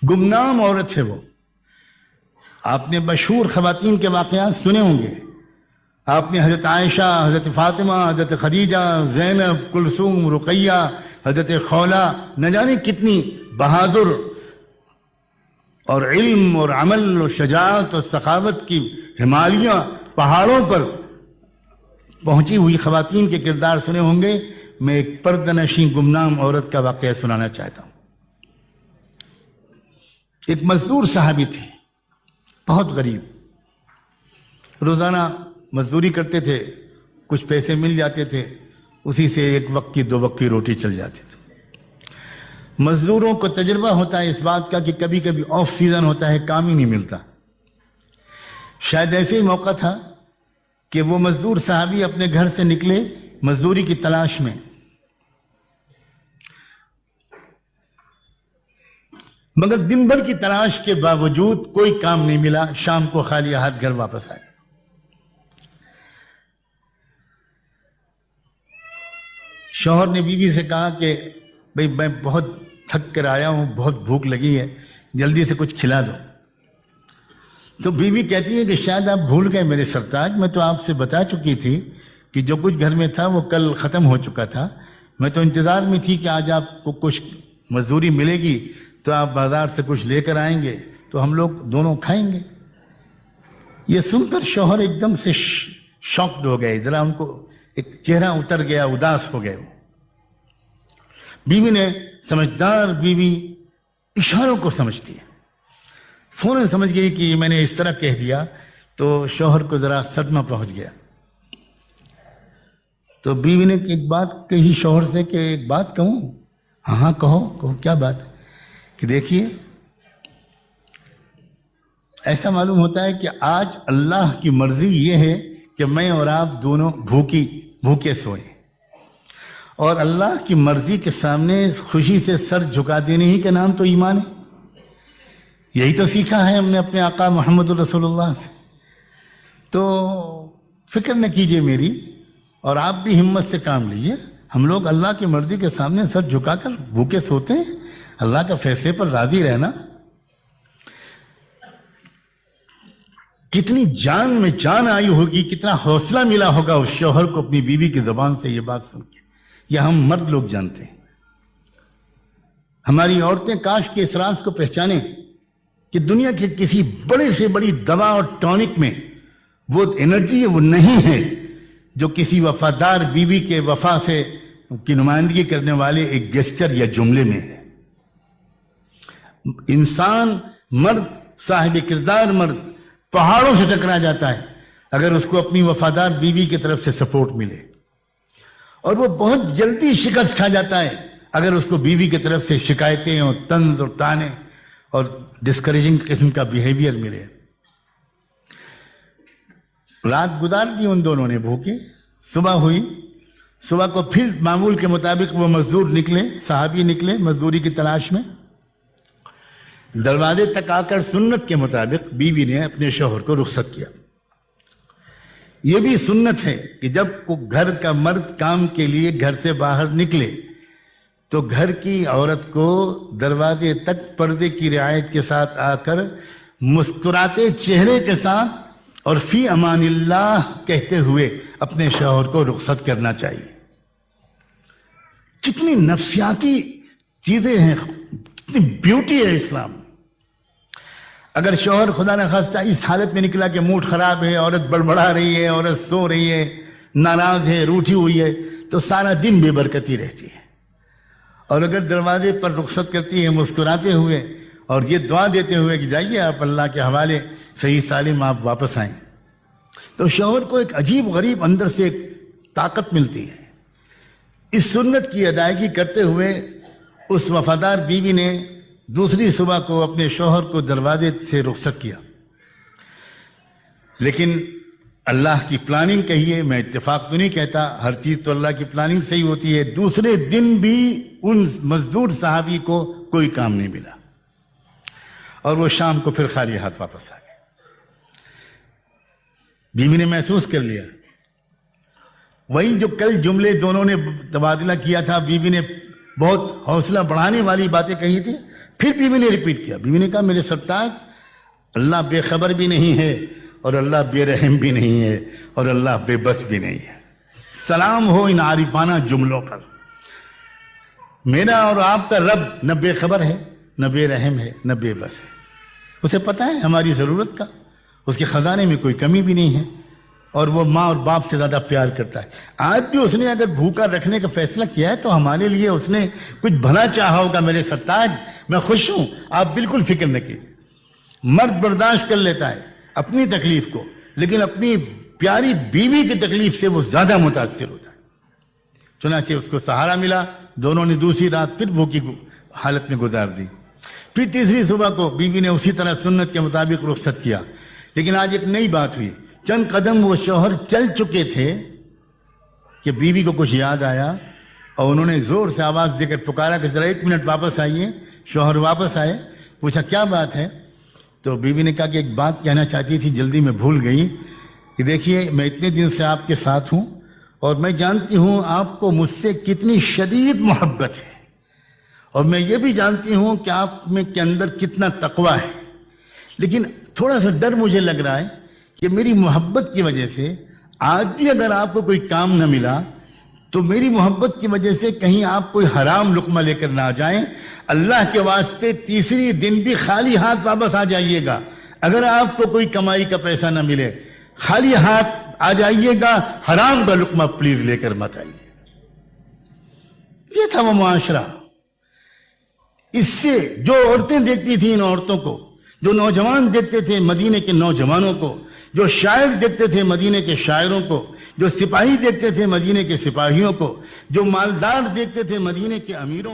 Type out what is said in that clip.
گمنام عورت ہے وہ. آپ نے مشہور خواتین کے واقعات سنے ہوں گے. آپ نے حضرت عائشہ، حضرت فاطمہ، حضرت خدیجہ، زینب، کلثوم، رقیہ، حضرت خولہ، نہ جانے کتنی بہادر اور علم اور عمل اور شجاعت اور سخاوت کی ہمالیہ پہاڑوں پر پہنچی ہوئی خواتین کے کردار سنے ہوں گے. میں ایک پردہ نشین گمنام عورت کا واقعہ سنانا چاہتا ہوں. ایک مزدور صحابی تھے، بہت غریب. روزانہ مزدوری کرتے تھے، کچھ پیسے مل جاتے تھے، اسی سے ایک وقت کی 2 وقت کی روٹی چل جاتی تھی. مزدوروں کو تجربہ ہوتا ہے اس بات کا کہ کبھی کبھی آف سیزن ہوتا ہے، کام ہی نہیں ملتا. شاید ایسے ہی موقع تھا کہ وہ مزدور صحابی اپنے گھر سے نکلے مزدوری کی تلاش میں. مگر دن بھر کی تلاش کے باوجود کوئی کام نہیں ملا. شام کو خالی ہاتھ گھر واپس آئے. شوہر نے بیوی سے کہا کہ بھئی میں بہت تھک کر آیا ہوں، بہت بھوک لگی ہے، جلدی سے کچھ کھلا دو. تو بیوی کہتی ہے کہ شاید آپ بھول گئے میرے سرتاج، میں تو آپ سے بتا چکی تھی کہ جو کچھ گھر میں تھا وہ کل ختم ہو چکا تھا. میں تو انتظار میں تھی کہ آج آپ کو کچھ مزدوری ملے گی تو آپ بازار سے کچھ لے کر آئیں گے تو ہم لوگ دونوں کھائیں گے. یہ سن کر شوہر ایک دم سے شاکڈ ہو گئے، ذرا ان کو ایک چہرہ اتر گیا، اداس ہو گئے. بیوی نے، سمجھدار بیوی اشاروں کو سمجھتی ہے، فوراً سمجھ گئی کہ میں نے اس طرح کہہ دیا تو شوہر کو ذرا صدمہ پہنچ گیا. تو بیوی نے ایک بات کہی شوہر سے کہ ایک بات کہوں؟ ہاں کہو. کیا بات؟ کہ دیکھیے، ایسا معلوم ہوتا ہے کہ آج اللہ کی مرضی یہ ہے کہ میں اور آپ دونوں بھوکے سوئیں، اور اللہ کی مرضی کے سامنے خوشی سے سر جھکا دینے ہی کا نام تو ایمان ہے. یہی تو سیکھا ہے ہم نے اپنے آقا محمد رسول اللہ سے. تو فکر نہ کیجئے میری، اور آپ بھی ہمت سے کام لیجئے. ہم لوگ اللہ کی مرضی کے سامنے سر جھکا کر بھوکے سوتے ہیں، اللہ کا فیصلے پر راضی رہنا. کتنی جان میں جان آئی ہوگی، کتنا حوصلہ ملا ہوگا اس شوہر کو اپنی بیوی کی زبان سے یہ بات سن کے. یہ ہم مرد لوگ جانتے ہیں. ہماری عورتیں کاش کے اس راز کو پہچانیں کہ دنیا کی کسی بڑے سے بڑی دوا اور ٹونک میں وہ انرجی ہے، وہ نہیں ہے جو کسی وفادار بیوی کے وفا سے کی نمائندگی کرنے والے ایک گیسچر یا جملے میں ہے. انسان، مرد، صاحب کردار مرد پہاڑوں سے ٹکرا جاتا ہے اگر اس کو اپنی وفادار بیوی کی طرف سے سپورٹ ملے، اور وہ بہت جلدی شکست کھا جاتا ہے اگر اس کو بیوی کی طرف سے شکایتیں اور طنز اور طعنے اور ڈسکریجنگ قسم کا بیہیویئر ملے. رات گزار دی ان دونوں نے بھوکے. صبح ہوئی، صبح کو پھر معمول کے مطابق وہ مزدور نکلے، صحابی نکلے مزدوری کی تلاش میں. دروازے تک آ کر سنت کے مطابق بیوی نے اپنے شوہر کو رخصت کیا. یہ بھی سنت ہے کہ جب گھر کا مرد کام کے لیے گھر سے باہر نکلے تو گھر کی عورت کو دروازے تک پردے کی رعایت کے ساتھ آ کر مسکراتے چہرے کے ساتھ اور فی امان اللہ کہتے ہوئے اپنے شوہر کو رخصت کرنا چاہیے. کتنی نفسیاتی چیزیں ہیں، کتنی بیوٹی ہے اسلام. اگر شوہر خدا نخواستہ اس حالت میں نکلا کہ موڈ خراب ہے، عورت بڑبڑا رہی ہے، عورت سو رہی ہے، ناراض ہے، روٹھی ہوئی ہے، تو سارا دن بے برکتی رہتی ہے. اور اگر دروازے پر رخصت کرتی ہے مسکراتے ہوئے اور یہ دعا دیتے ہوئے کہ جائیے آپ اللہ کے حوالے، صحیح سالم آپ واپس آئیں، تو شوہر کو ایک عجیب غریب اندر سے ایک طاقت ملتی ہے. اس سنت کی ادائیگی کرتے ہوئے اس وفادار بیوی نے دوسری صبح کو اپنے شوہر کو دروازے سے رخصت کیا. لیکن اللہ کی پلاننگ کہیے، میں اتفاق تو نہیں کہتا، ہر چیز تو اللہ کی پلاننگ سے ہی ہوتی ہے. دوسرے دن بھی ان مزدور صحابی کو کوئی کام نہیں ملا اور وہ شام کو پھر خالی ہاتھ واپس آ گئے. بیوی نے محسوس کر لیا وہی جو کل جملے دونوں نے تبادلہ کیا تھا، بیوی نے بہت حوصلہ بڑھانے والی باتیں کہی تھی، پھر بیوی نے ریپیٹ کیا. بیوی نے کہا میرے سرتاج اللہ بے خبر بھی نہیں ہے اور اللہ بے رحم بھی نہیں ہے اور اللہ بے بس بھی نہیں ہے. سلام ہو ان عارفانہ جملوں پر. میرا اور آپ کا رب نہ بے خبر ہے نہ بے رحم ہے نہ بے بس ہے. اسے پتہ ہے ہماری ضرورت کا. اس کے خزانے میں کوئی کمی بھی نہیں ہے اور وہ ماں اور باپ سے زیادہ پیار کرتا ہے. آج بھی اس نے اگر بھوکا رکھنے کا فیصلہ کیا ہے تو ہمارے لیے اس نے کچھ بھلا چاہا ہوگا. میرے سرتاج میں خوش ہوں, آپ بالکل فکر نہ کیجیے. مرد برداشت کر لیتا ہے اپنی تکلیف کو, لیکن اپنی پیاری بیوی کی تکلیف سے وہ زیادہ متاثر ہوتا ہے. چنانچہ اس کو سہارا ملا. دونوں نے دوسری رات پھر بھوکی حالت میں گزار دی. پھر تیسری صبح کو بیوی نے اسی طرح سنت کے مطابق رخصت کیا. لیکن آج ایک نئی بات ہوئی. چند قدم وہ شوہر چل چکے تھے کہ بیوی کو کچھ یاد آیا اور انہوں نے زور سے آواز دے کر پکارا کہ ذرا 1 منٹ واپس آئیے. شوہر واپس آئے. پوچھا کیا بات ہے؟ تو بیوی نے کہا کہ ایک بات کہنا چاہتی تھی, جلدی میں بھول گئی. کہ دیکھیے میں اتنے دن سے آپ کے ساتھ ہوں اور میں جانتی ہوں آپ کو مجھ سے کتنی شدید محبت ہے, اور میں یہ بھی جانتی ہوں کہ آپ میں کے اندر کتنا تقویٰ ہے. لیکن تھوڑا سا ڈر مجھے لگ رہا ہے کہ میری محبت کی وجہ سے آج بھی اگر آپ کو کوئی کام نہ ملا تو میری محبت کی وجہ سے کہیں آپ کوئی حرام لقمہ لے کر نہ آ جائیں. اللہ کے واسطے تیسری دن بھی خالی ہاتھ واپس آ جائیے گا. اگر آپ کو کوئی کمائی کا پیسہ نہ ملے خالی ہاتھ آ جائیے گا, حرام کا لقمہ پلیز لے کر مت آئیے. یہ تھا وہ معاشرہ. اس سے جو عورتیں دیکھتی تھیں ان عورتوں کو, جو نوجوان دیکھتے تھے مدینے کے نوجوانوں کو, جو شاعر دیکھتے تھے مدینے کے شاعروں کو, جو سپاہی دیکھتے تھے مدینے کے سپاہیوں کو, جو مالدار دیکھتے تھے مدینے کے امیروں